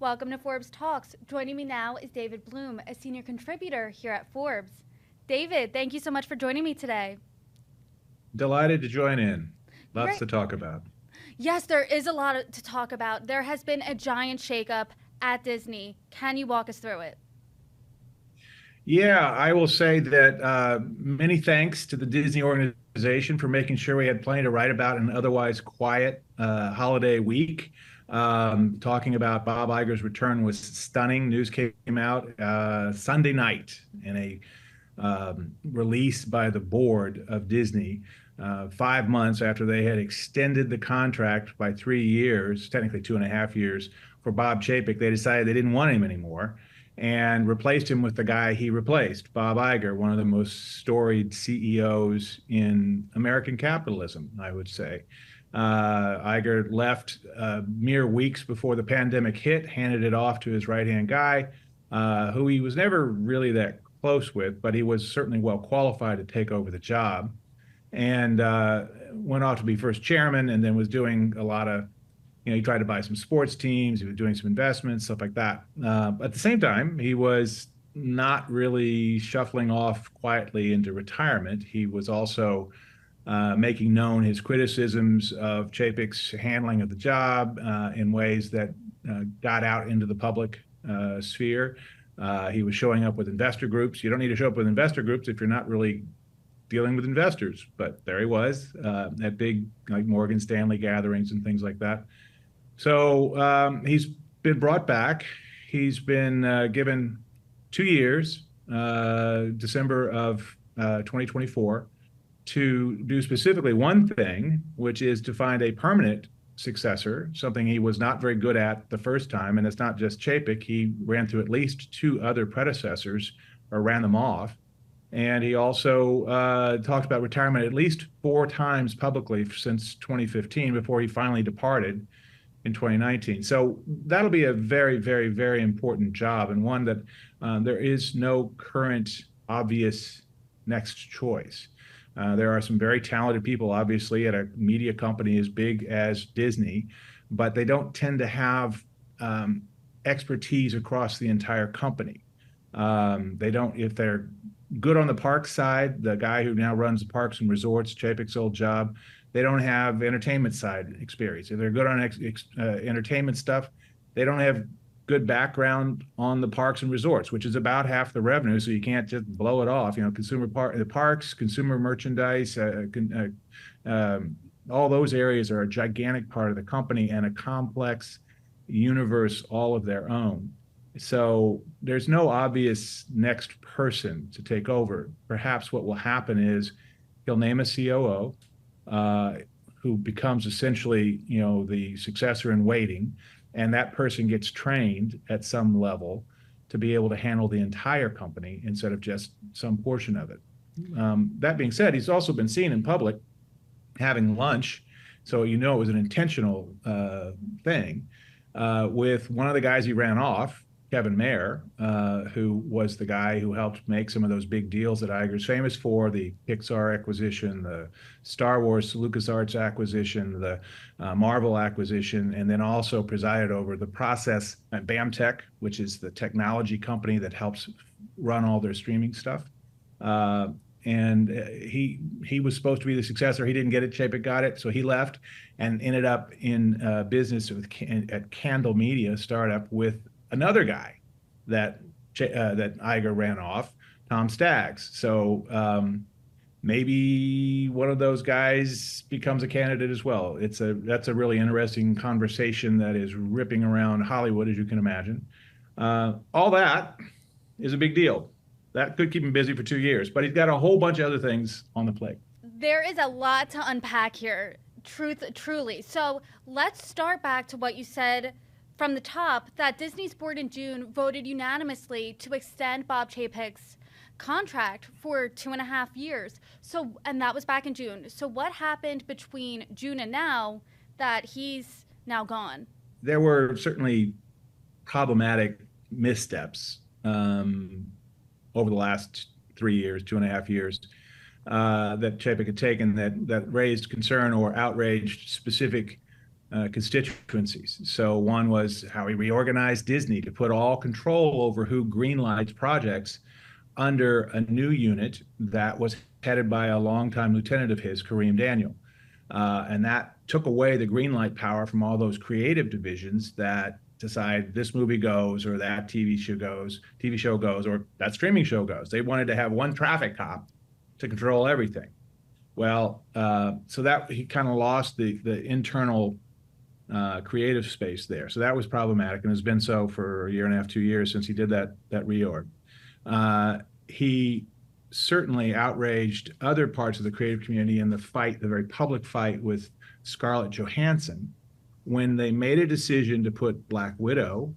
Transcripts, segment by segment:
Welcome to Forbes Talks. Joining me now is David Bloom, a senior contributor here at Forbes. David, thank you so much for joining me today. Delighted to join in. Lots Great. to talk about. Yes, there is a lot to talk about. There has been a giant shakeup at Disney. Can you walk us through it? Yeah, I will say that many thanks to the Disney organization for making sure we had plenty to write about an otherwise quiet holiday week. Talking about Bob Iger's return was stunning. News came out Sunday night in a release by the board of Disney, 5 months after they had extended the contract by 3 years, technically 2.5 years, for Bob Chapek. They decided they didn't want him anymore and replaced him with the guy he replaced, Bob Iger, one of the most storied CEOs in American capitalism, I would say. Iger left mere weeks before the pandemic hit, handed it off to his right-hand guy, who he was never really that close with, but he was certainly well qualified to take over the job, and went off to be first chairman, and then was doing a lot of, he tried to buy some sports teams, he was doing some investments, stuff like that. At the same time, he was not really shuffling off quietly into retirement. He was also making known his criticisms of Chapek's handling of the job in ways that got out into the public sphere. He was showing up with investor groups. You don't need to show up with investor groups if you're not really dealing with investors, but there he was at big like Morgan Stanley gatherings and things like that. So he's been brought back. He's been given 2 years, December of 2024, to do specifically one thing, which is to find a permanent successor, something he was not very good at the first time. And it's not just Chapek. He ran through at least two other predecessors or ran them off. And he also talked about retirement at least 4 times publicly since 2015 before he finally departed in 2019. So that'll be a very, very, very important job, and one that there is no current obvious next choice. There are some very talented people, obviously, at a media company as big as Disney, but they don't tend to have expertise across the entire company. They don't, if they're good on the park side, the guy who now runs the parks and resorts, Chapek's old job, they don't have entertainment side experience. If they're good on entertainment stuff, they don't have good background on the parks and resorts, which is about half the revenue. So you can't just blow it off. The parks, consumer merchandise, all those areas are a gigantic part of the company and a complex universe all of their own. So there's no obvious next person to take over. Perhaps what will happen is he'll name a COO, who becomes essentially, the successor in waiting, and that person gets trained at some level to be able to handle the entire company instead of just some portion of it. That being said, he's also been seen in public having lunch, so it was an intentional thing with one of the guys he ran off, Kevin Mayer, who was the guy who helped make some of those big deals that Iger's famous for, the Pixar acquisition, the Star Wars LucasArts acquisition, the Marvel acquisition, and then also presided over the process at BAMTech, which is the technology company that helps run all their streaming stuff. And he was supposed to be the successor. He didn't get it. Chapek got it, so he left and ended up in business at Candle Media startup with another guy that Iger ran off, Tom Staggs. So maybe one of those guys becomes a candidate as well. That's a really interesting conversation that is ripping around Hollywood, as you can imagine. All that is a big deal. That could keep him busy for 2 years, but he's got a whole bunch of other things on the plate. There is a lot to unpack here, truly. So let's start back to what you said from the top, that Disney's board in June voted unanimously to extend Bob Chapek's contract for 2.5 years. So, and that was back in June. So what happened between June and now that he's now gone? There were certainly problematic missteps over the last 3 years, 2.5 years, that Chapek had taken that raised concern or outraged specific constituencies. So one was how he reorganized Disney to put all control over who greenlights projects under a new unit that was headed by a longtime lieutenant of his, Kareem Daniel. And that took away the greenlight power from all those creative divisions that decide this movie goes or that TV show goes, or that streaming show goes. They wanted to have one traffic cop to control everything. Well, so that he kind of lost the internal creative space there. So that was problematic, and has been so for a year and a half, 2 years since he did that reorg. He certainly outraged other parts of the creative community in the very public fight with Scarlett Johansson, when they made a decision to put Black Widow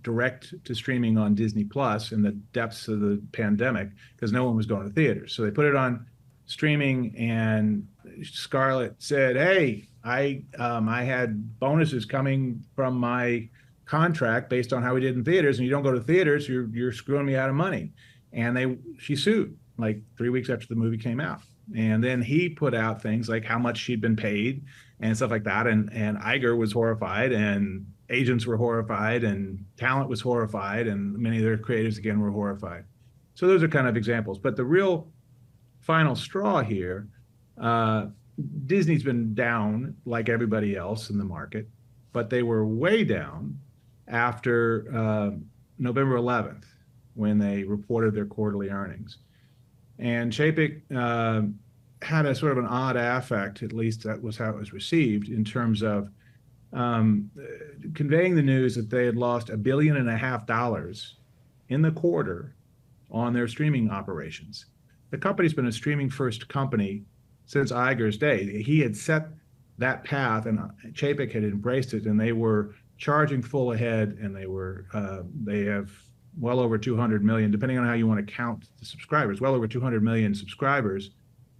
direct to streaming on Disney Plus in the depths of the pandemic, because no one was going to theaters. So they put it on streaming, and Scarlett said, "Hey, I had bonuses coming from my contract based on how we did in theaters, and you don't go to theaters, you're screwing me out of money." And she sued like 3 weeks after the movie came out. And then he put out things like how much she'd been paid and stuff like that. And Iger was horrified, and agents were horrified, and talent was horrified, and many of their creatives again were horrified. So those are kind of examples. But the real final straw here, Disney's been down like everybody else in the market, but they were way down after November 11th, when they reported their quarterly earnings. And Chapek had a sort of an odd affect, at least that was how it was received, in terms of conveying the news that they had lost $1.5 billion in the quarter on their streaming operations. The company's been a streaming first company since Iger's day. He had set that path, and Chapek had embraced it, and they were charging full ahead, and they have well over 200 million, depending on how you want to count the subscribers, well over 200 million subscribers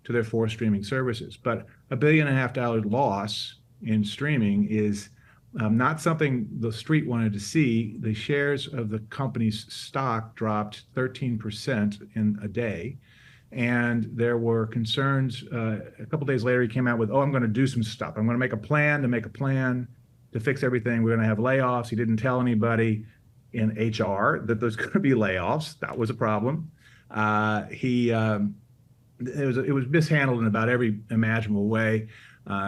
to their 4 streaming services. But $1.5 billion loss in streaming is not something the street wanted to see. The shares of the company's stock dropped 13% in a day. And there were concerns. A couple days later, he came out with, "Oh, I'm going to do some stuff. I'm going to make a plan to fix everything. We're going to have layoffs." He didn't tell anybody in HR that there's going to be layoffs. That was a problem. It was mishandled in about every imaginable way.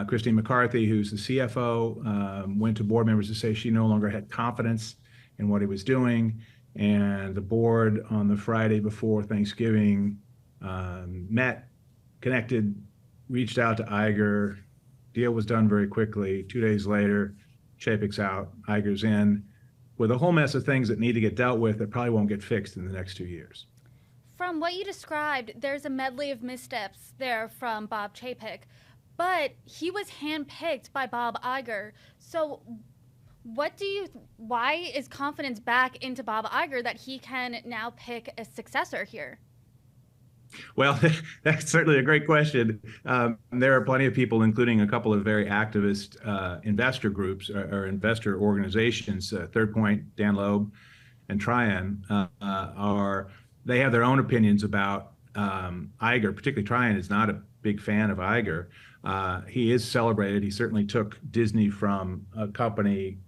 Christine McCarthy, who's the CFO, went to board members to say she no longer had confidence in what he was doing. And the board on the Friday before Thanksgiving met, connected, reached out to Iger. Deal was done very quickly. 2 days later, Chapek's out, Iger's in, with a whole mess of things that need to get dealt with that probably won't get fixed in the next 2 years. From what you described, there's a medley of missteps there from Bob Chapek, but he was handpicked by Bob Iger. So why is confidence back into Bob Iger that he can now pick a successor here? Well, that's certainly a great question. There are plenty of people, including a couple of very activist investor groups or investor organizations, Third Point, Dan Loeb, and Trian, they have their own opinions about Iger. Particularly Trian is not a big fan of Iger. He is celebrated. He certainly took Disney from a company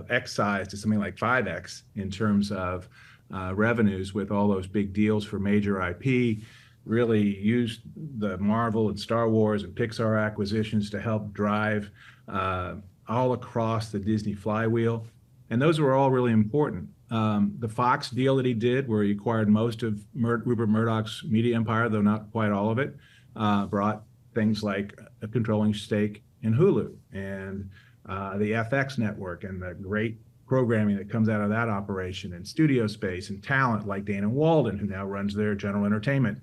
X size to something like 5X in terms of revenues, with all those big deals for major IP. Really used the Marvel and Star Wars and Pixar acquisitions to help drive all across the Disney flywheel. And those were all really important. The Fox deal that he did, where he acquired most of Rupert Murdoch's media empire, though not quite all of it, brought things like a controlling stake in Hulu and the FX network and the great programming that comes out of that operation, and studio space and talent like Dana Walden, who now runs their general entertainment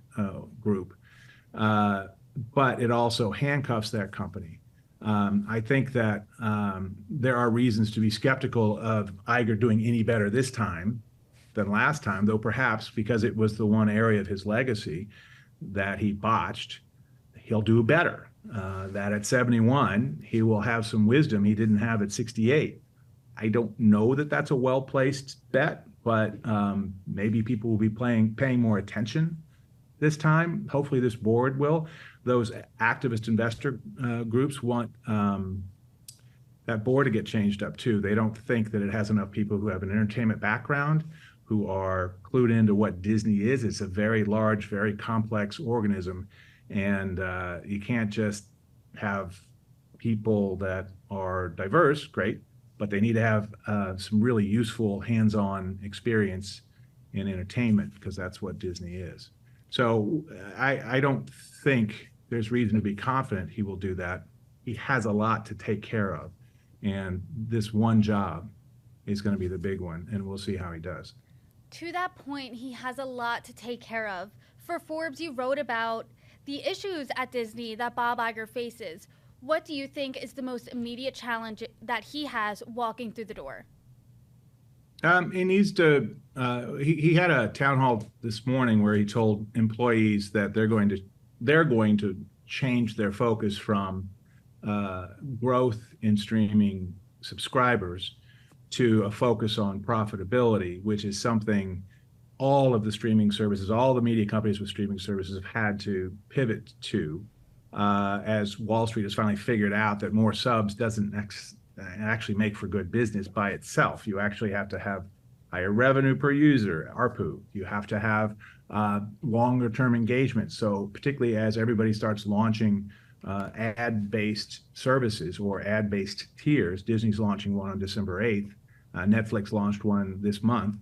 group. But it also handcuffs that company. I think that there are reasons to be skeptical of Iger doing any better this time than last time, though perhaps because it was the one area of his legacy that he botched, he'll do better. That at 71, he will have some wisdom he didn't have at 68. I don't know that that's a well-placed bet, but maybe people will be paying more attention this time. Hopefully this board will. Those activist investor groups want that board to get changed up too. They don't think that it has enough people who have an entertainment background, who are clued into what Disney is. It's a very large, very complex organism. And you can't just have people that are diverse, great, but they need to have some really useful hands-on experience in entertainment, because that's what Disney is. So I don't think there's reason to be confident he will do that. He has a lot to take care of. And this one job is going to be the big one, and we'll see how he does. To that point, he has a lot to take care of. For Forbes, you wrote about the issues at Disney that Bob Iger faces. What do you think is the most immediate challenge that he has walking through the door? He needs to. He had a town hall this morning where he told employees that they're going to change their focus from growth in streaming subscribers to a focus on profitability, which is something all of the streaming services, all the media companies with streaming services have had to pivot to, as Wall Street has finally figured out that more subs doesn't actually make for good business by itself. You actually have to have higher revenue per user, ARPU. You have to have longer term engagement. So particularly as everybody starts launching ad-based services or ad-based tiers, Disney's launching one on December 8th. Netflix launched one this month.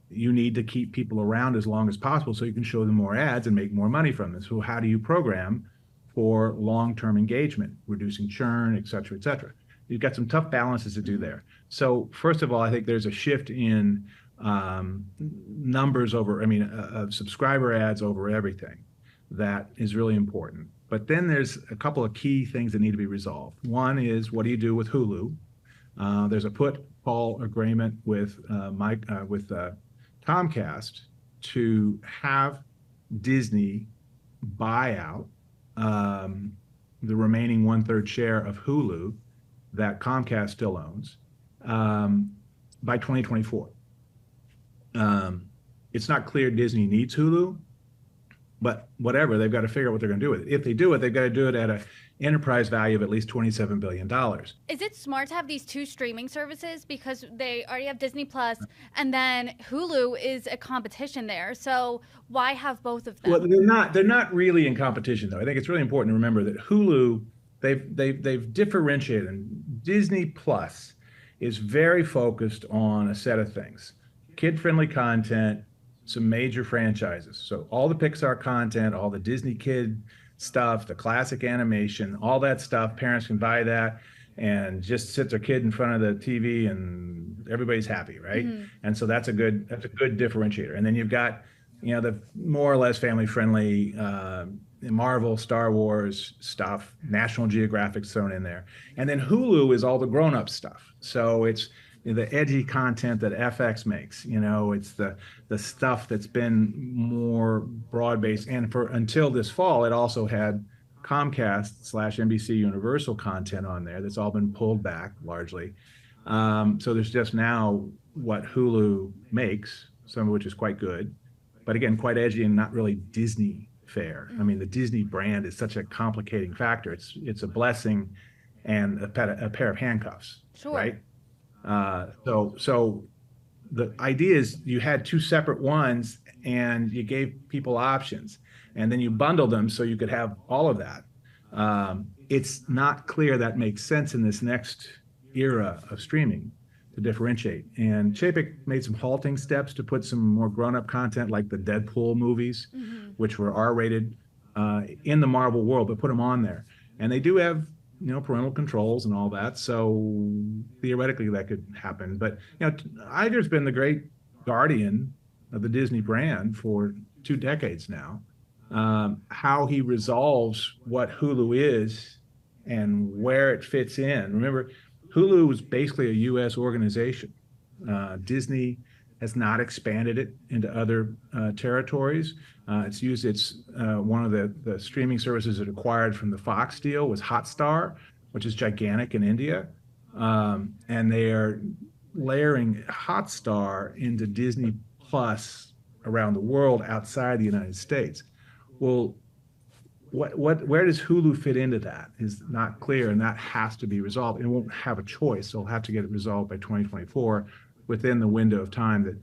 You need to keep people around as long as possible so you can show them more ads and make more money from them. So how do you program for long-term engagement, reducing churn, et cetera, et cetera? You've got some tough balances to do there. So first of all, I think there's a shift in numbers of subscriber ads over everything. That is really important. But then there's a couple of key things that need to be resolved. One is, what do you do with Hulu? There's a put-call agreement with Comcast to have Disney buy out the remaining 1/3 share of Hulu that Comcast still owns by 2024. It's not clear Disney needs Hulu, but whatever, they've got to figure out what they're going to do with it. If they do it, they've got to do it at an enterprise value of at least $27 billion. Is it smart to have these two streaming services, because they already have Disney Plus, and then Hulu is a competition there? So why have both of them? Well, they're not really in competition, though. I think it's really important to remember that Hulu, they've differentiated. And Disney Plus is very focused on a set of things: kid-friendly content, some major franchises. So all the Pixar content, all the Disney kid stuff, the classic animation, all that stuff, parents can buy that and just sit their kid in front of the TV and everybody's happy, right? Mm-hmm. And so that's a good differentiator. And then you've got, the more or less family friendly Marvel, Star Wars stuff, National Geographic thrown in there. And then Hulu is all the grown-up stuff. So it's the edgy content that FX makes. It's the stuff that's been more broad-based. And until this fall, it also had Comcast/NBC Universal content on there that's all been pulled back largely. So there's just now what Hulu makes, some of which is quite good, but again, quite edgy and not really Disney fare. I mean, the Disney brand is such a complicating factor. It's a blessing and a pair of handcuffs, sure. Right? So the idea is you had two separate ones and you gave people options, and then you bundled them so you could have all of that. It's not clear that makes sense in this next era of streaming to differentiate. And Chapek made some halting steps to put some more grown-up content like the Deadpool movies, mm-hmm. which were R-rated in the Marvel world, but put them on there. And they do have parental controls and all that. So theoretically that could happen. But, Iger's been the great guardian of the Disney brand for 2 decades now. How he resolves what Hulu is and where it fits in. Remember, Hulu was basically a U.S. organization. Disney has not expanded it into other territories. It's one of the streaming services it acquired from the Fox deal was Hotstar, which is gigantic in India. And they are layering Hotstar into Disney Plus around the world outside the United States. Well, where does Hulu fit into that is not clear, and that has to be resolved. It won't have a choice. They'll have to get it resolved by 2024 within the window of time that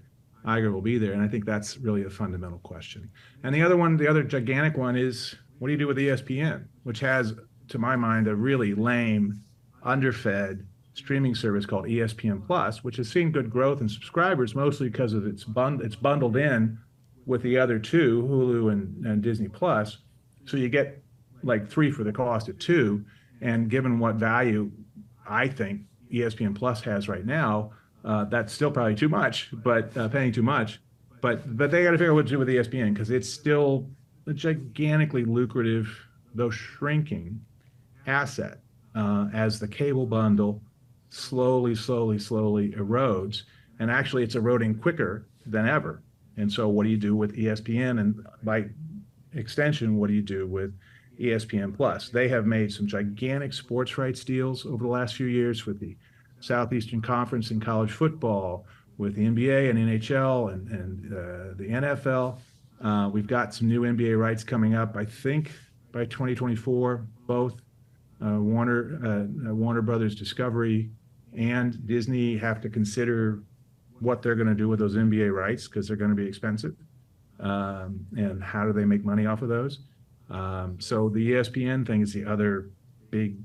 Iger will be there. And I think that's really a fundamental question. And the other one, the other gigantic one is, what do you do with ESPN, which has, to my mind, a really lame, underfed streaming service called ESPN Plus, which has seen good growth in subscribers, mostly because of it's bundled in with the other two, Hulu and Disney Plus. So you get like 3 for the cost of 2. And given what value I think ESPN Plus has right now, that's still probably too much, but paying too much. But they got to figure out what to do with ESPN, because it's still a gigantically lucrative, though shrinking, asset as the cable bundle slowly erodes. And actually, it's eroding quicker than ever. And so what do you do with ESPN? And by extension, what do you do with ESPN Plus? They have made some gigantic sports rights deals over the last few years with the Southeastern Conference in college football, with the NBA and NHL and the NFL. We've got some new NBA rights coming up, I think, by 2024. Both Warner Brothers Discovery and Disney have to consider what they're going to do with those NBA rights, because they're going to be expensive. And how do they make money off of those? So the ESPN thing is the other big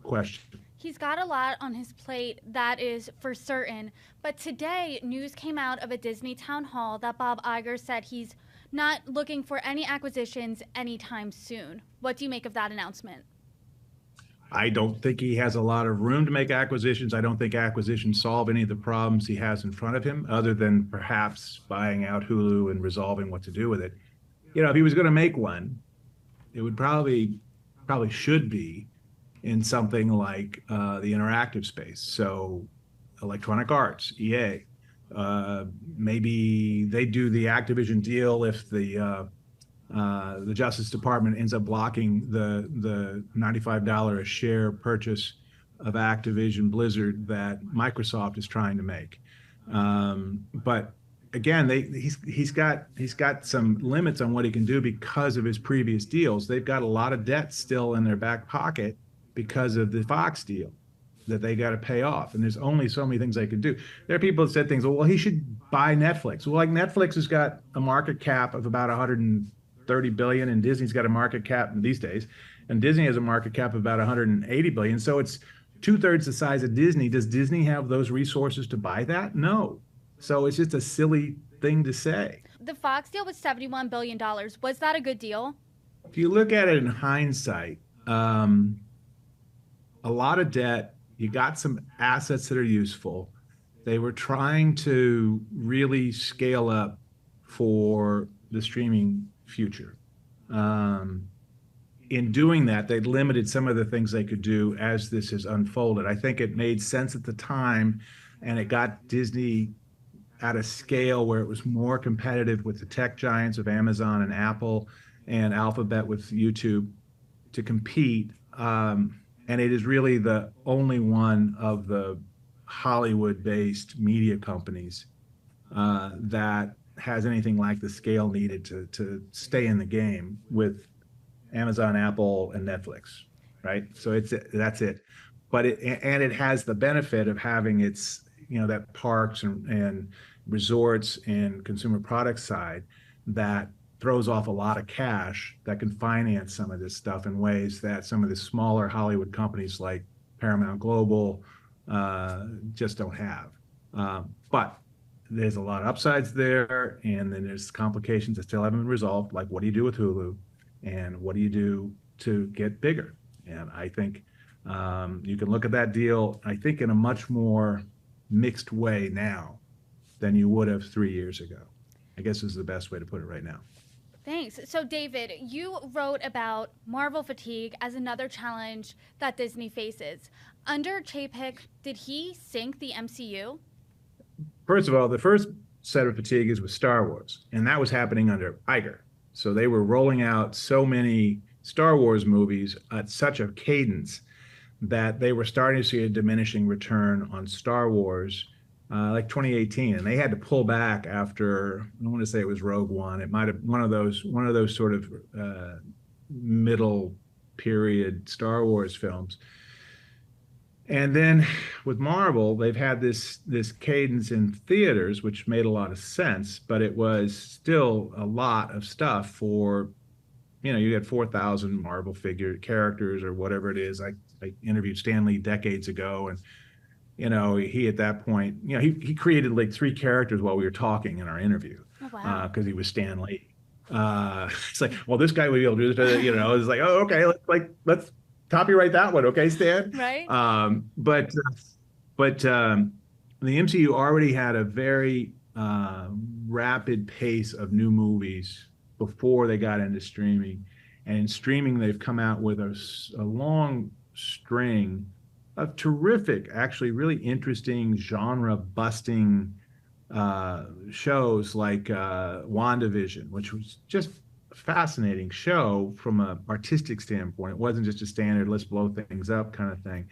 question. He's got a lot on his plate, that is for certain. But today, news came out of a Disney town hall that Bob Iger said he's not looking for any acquisitions anytime soon. What do you make of that announcement? I don't think he has a lot of room to make acquisitions. I don't think acquisitions solve any of the problems he has in front of him, other than perhaps buying out Hulu and resolving what to do with it. You know, if he was going to make one, it would probably should be in something like the interactive space. So Electronic Arts, EA. Maybe they do the Activision deal if the Justice Department ends up blocking the $95 a share purchase of Activision Blizzard that Microsoft is trying to make. But again, he's got some limits on what he can do because of his previous deals. They've got a lot of debt still in their back pocket because of the Fox deal that they got to pay off. And there's only so many things they could do. There are people that said things, well, he should buy Netflix. Well, like Netflix has got a market cap of about 130 billion, and Disney's got a market cap these days, and Disney has a market cap of about 180 billion. So it's 2/3 the size of Disney. Does Disney have those resources to buy that? No. So it's just a silly thing to say. The Fox deal was $71 billion. Was that a good deal? If you look at it in hindsight, a lot of debt, you got some assets that are useful. They were trying to really scale up for the streaming future. In doing that, they limited some of the things they could do as this has unfolded. I think it made sense at the time, and it got Disney at a scale where it was more competitive with the tech giants of Amazon and Apple and Alphabet with YouTube to compete. And it is really the only one of the Hollywood-based media companies that has anything like the scale needed to stay in the game with Amazon, Apple, and Netflix, right? So that's it. But it has the benefit of having its, that parks and resorts and consumer products side that throws off a lot of cash that can finance some of this stuff in ways that some of the smaller Hollywood companies like Paramount Global just don't have. But there's a lot of upsides there, and then there's complications that still haven't been resolved, like what do you do with Hulu, and what do you do to get bigger? And I think you can look at that deal, I think, in a much more mixed way now than you would have 3 years ago. I guess is the best way to put it right now. Thanks. So, David, you wrote about Marvel fatigue as another challenge that Disney faces. Under Chapek, did he sink the MCU? First of all, the first set of fatigue is with Star Wars, and that was happening under Iger. So they were rolling out so many Star Wars movies at such a cadence that they were starting to see a diminishing return on Star Wars like 2018, and they had to pull back after, I don't want to say it was Rogue One. It might have one of those sort of middle period Star Wars films. And then with Marvel, they've had this cadence in theaters, which made a lot of sense, but it was still a lot of stuff for, you had 4,000 Marvel figure characters or whatever it is. I interviewed Stan Lee decades ago, and he at that point, he created like 3 characters while we were talking in our interview. Oh, wow. Because he was Stan Lee. It's like, well, this guy would be able to do this. It's like, oh, okay, let's copyright that one, okay, Stan. Right. But the MCU already had a very rapid pace of new movies before they got into streaming, and in streaming they've come out with a long string of terrific, actually really interesting genre busting shows like WandaVision, which was just a fascinating show from an artistic standpoint. It wasn't just a standard let's blow things up kind of thing.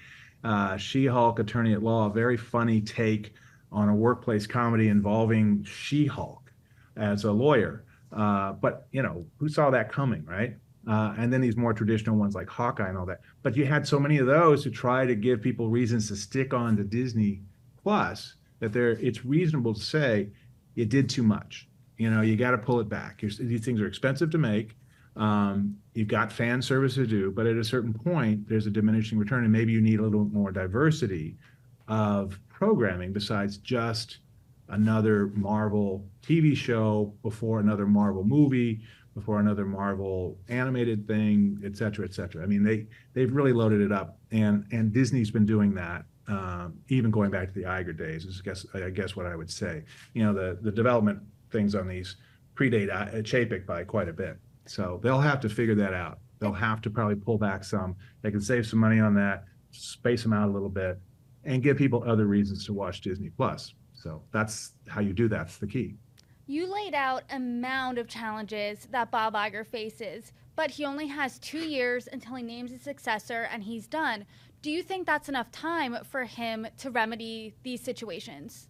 She-Hulk, Attorney at Law, a very funny take on a workplace comedy involving She-Hulk as a lawyer. But who saw that coming, right? And then these more traditional ones like Hawkeye and all that. But you had so many of those who try to give people reasons to stick on to Disney Plus that it's reasonable to say you did too much. You got to pull it back. These things are expensive to make. You've got fan service to do, but at a certain point, there's a diminishing return, and maybe you need a little more diversity of programming besides just another Marvel TV show before another Marvel movie, before another Marvel animated thing, et cetera, et cetera. I mean, they've really loaded it up, and Disney's been doing that, even going back to the Iger days, is I guess what I would say. The development things on these predate Chapek by quite a bit. So they'll have to figure that out. They'll have to probably pull back some. They can save some money on that, space them out a little bit, and give people other reasons to watch Disney Plus. So that's how you do that. That's the key. You laid out a mound of challenges that Bob Iger faces, but he only has 2 years until he names a successor and he's done. Do you think that's enough time for him to remedy these situations?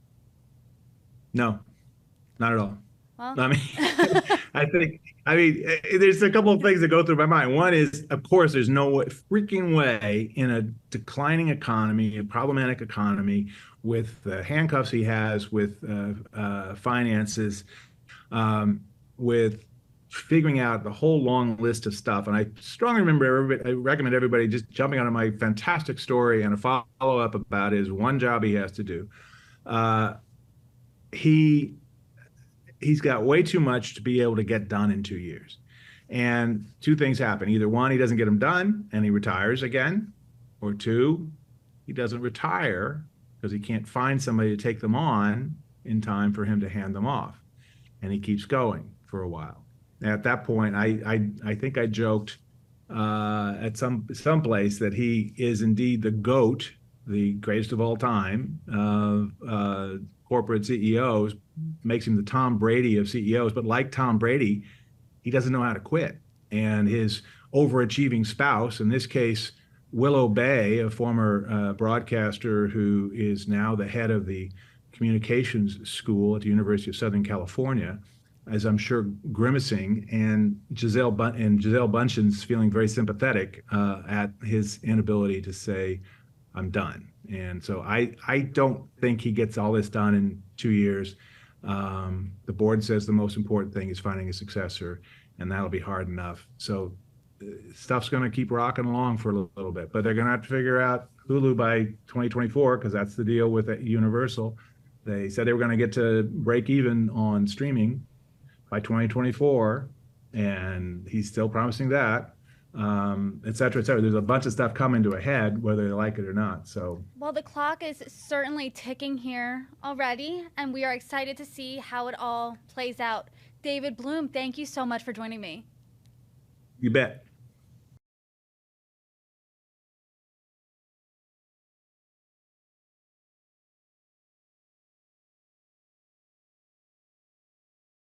No, not at all. Well. I mean, there's a couple of things that go through my mind. One is, of course, there's no freaking way in a declining economy, a problematic economy, with the handcuffs he has with finances, with figuring out the whole long list of stuff. And I strongly I recommend everybody just jumping onto my fantastic story and a follow-up about his one job he has to do. He's got way too much to be able to get done in 2 years. And 2 things happen. Either 1, he doesn't get them done and he retires again, or 2, he doesn't retire because he can't find somebody to take them on in time for him to hand them off. And he keeps going for a while. And at that point, I think I joked at some place that he is indeed the GOAT, the greatest of all time, corporate CEOs, makes him the Tom Brady of CEOs. But like Tom Brady, he doesn't know how to quit. And his overachieving spouse, in this case, Willow Bay, a former broadcaster who is now the head of the communications school at the University of Southern California, as I'm sure grimacing, and Gisele Bundchen's feeling very sympathetic at his inability to say, I'm done. And so I don't think he gets all this done in 2 years. The board says the most important thing is finding a successor, and that'll be hard enough. So stuff's going to keep rocking along for a little bit, but they're going to have to figure out Hulu by 2024, because that's the deal with Universal. They said they were going to get to break even on streaming by 2024, and he's still promising that. Et cetera, et cetera. There's a bunch of stuff coming to a head, whether they like it or not. So, well, the clock is certainly ticking here already, and we are excited to see how it all plays out. David Bloom, thank you so much for joining me. You bet.